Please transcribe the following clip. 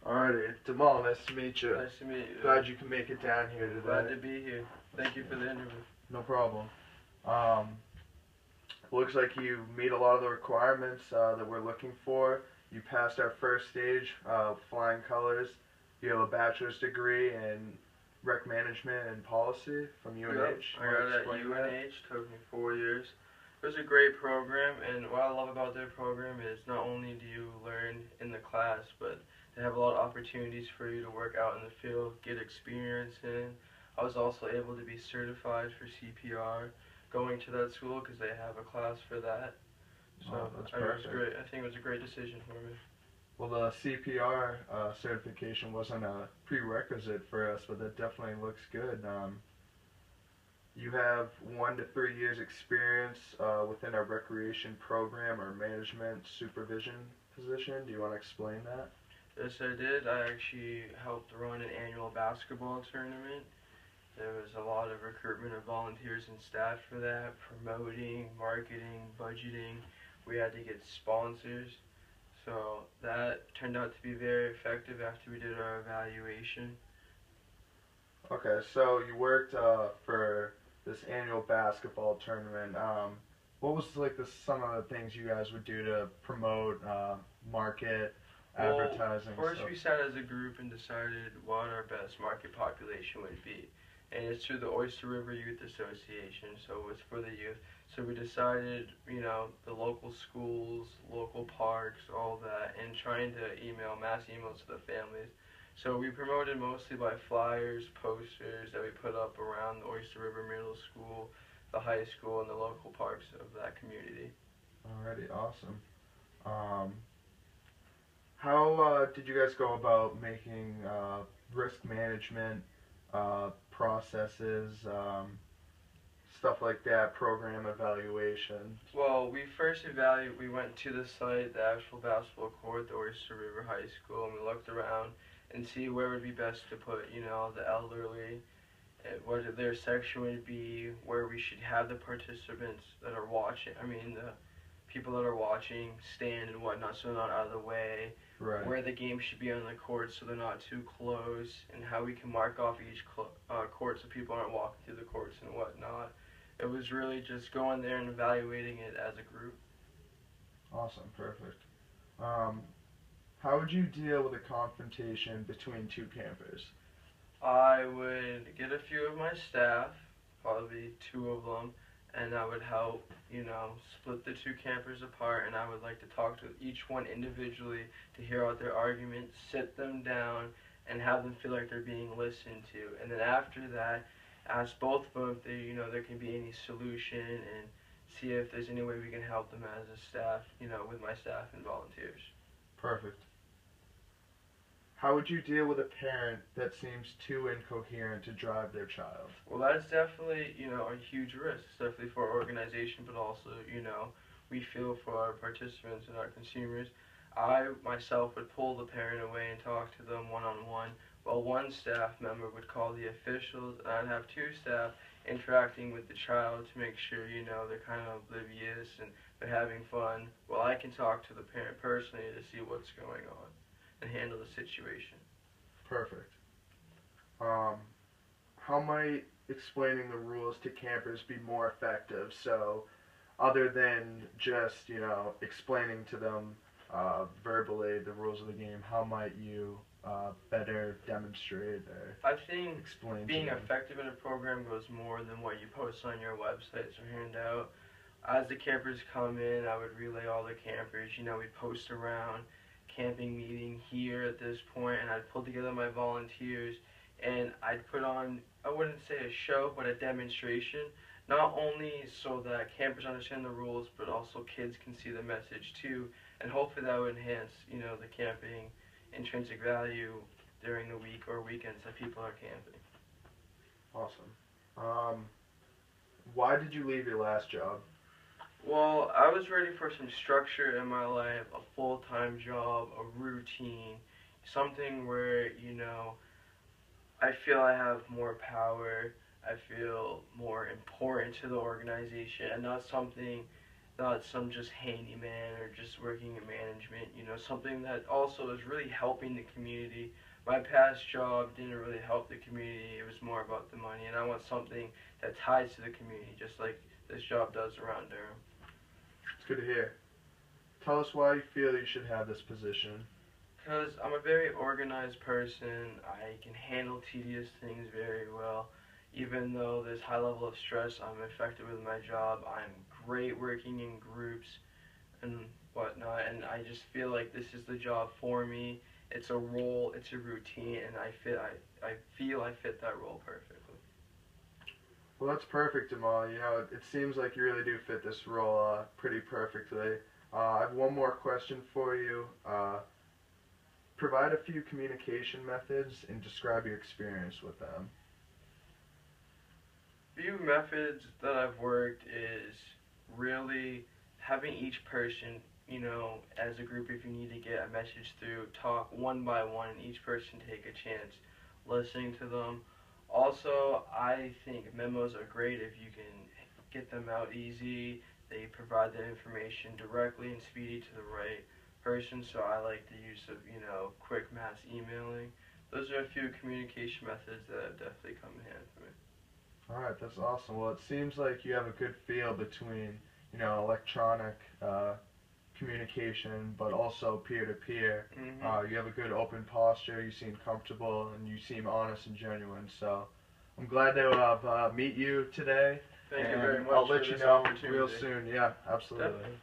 Alrighty, Dmahls, nice to meet you. Nice to meet you. Glad you can make it down here today. Glad to be here. Thank you for the interview. No problem. Looks like you meet a lot of the requirements that we're looking for. You passed our first stage, flying colors. You have a bachelor's degree in rec management and policy from UNH. Yep, I got it at UNH. Took me 4 years. It was a great program, and what I love about their program is not only do you learn in the class, but they have a lot of opportunities for you to work out in the field, get experience in. I was also able to be certified for CPR going to that school because they have a class for that. So that's it was perfect. great. I think it was a great decision for me. Well, the CPR certification wasn't a prerequisite for us, but that definitely looks good. You have 1 to 3 years experience within our recreation program or management supervision position. Do you want to explain that? Yes, I did. I actually helped run an annual basketball tournament. There was a lot of recruitment of volunteers and staff for that, promoting, marketing, budgeting. We had to get sponsors. So that turned out to be very effective after we did our evaluation. Okay, so you worked for this annual basketball tournament. What was like some of the things you guys would do to promote, market, advertising? Well, first we sat as a group and decided what our best market population would be. And it's through the Oyster River Youth Association, so it's for the youth. So we decided, the local schools, local parks, all that, and trying to mass emails to the families. So we promoted mostly by flyers, posters that we put up around the Oyster River Middle School, the high school, and the local parks of that community. Alrighty, awesome. How did you guys go about making risk management processes, stuff like that, program evaluation? Well, we went to the site, the actual basketball court, the Oyster River High School, and we looked around and see where would be best to put, the elderly, what their section would be, where we should have the participants that are watching, the people that are watching stand and whatnot so they're not out of the way, right. Where the game should be on the court so they're not too close, and how we can mark off each court so people aren't walking through the courts and whatnot. It was really just going there and evaluating it as a group. Awesome, perfect. How would you deal with a confrontation between two campers? I would get a few of my staff, probably 2 of them, and I would help, split the 2 campers apart, and I would like to talk to each one individually to hear out their arguments, sit them down, and have them feel like they're being listened to. And then after that, ask both of them if there can be any solution, and see if there's any way we can help them as a staff, with my staff and volunteers. Perfect. How would you deal with a parent that seems too incoherent to drive their child? Well, that's definitely, a huge risk, definitely for our organization, but also, we feel for our participants and our consumers. I, myself, would pull the parent away and talk to them one-on-one, while one staff member would call the officials, and I'd have 2 staff interacting with the child to make sure, they're kind of oblivious and they're having fun, while I can talk to the parent personally to see what's going on and handle the situation. Perfect. How might explaining the rules to campers be more effective? So, other than just, explaining to them verbally the rules of the game, how might you better demonstrate or I think explain being to them? effective in a program goes more than what you post on your websites or hand out. As the campers come in, I would relay all the campers. We'd post around camping meeting here at this point, and I'd pull together my volunteers, and I'd put on, I wouldn't say a show, but a demonstration, not only so that campers understand the rules, but also kids can see the message too, and hopefully that would enhance, the camping intrinsic value during the week or weekends that people are camping. Awesome. Why did you leave your last job? Well, I was ready for some structure in my life, a full-time job, a routine, something where, I feel I have more power, I feel more important to the organization, and not something not some just handyman or just working in management, you know, something that also is really helping the community. My past job didn't really help the community, it was more about the money, and I want something that ties to the community, just like this job does around Durham. It's good to hear. Tell us why you feel you should have this position. Because I'm a very organized person, I can handle tedious things very well. Even though there's high level of stress, I'm effective with my job. I'm great working in groups and whatnot, and I just feel like this is the job for me. It's a role, it's a routine, and I feel I fit that role perfectly. Well, that's perfect, Dmahls. You know, it seems like you really do fit this role pretty perfectly. I have one more question for you. Provide a few communication methods and describe your experience with them. Few methods that I've worked is really having each person, you know, as a group, if you need to get a message through, talk one by one, and each person take a chance listening to them. Also, I think memos are great if you can get them out easy. They provide the information directly and speedy to the right person, so I like the use of, you know, quick mass emailing. Those are a few communication methods that have definitely come in handy for me. All right, that's awesome. Well, it seems like you have a good feel between, you know, electronic communication, but also peer-to-peer. You have a good open posture. You seem comfortable, and you seem honest and genuine. So, I'm glad to have meet you today. Thank you very much I'll for let you this know opportunity. real soon. Yeah, absolutely. Definitely.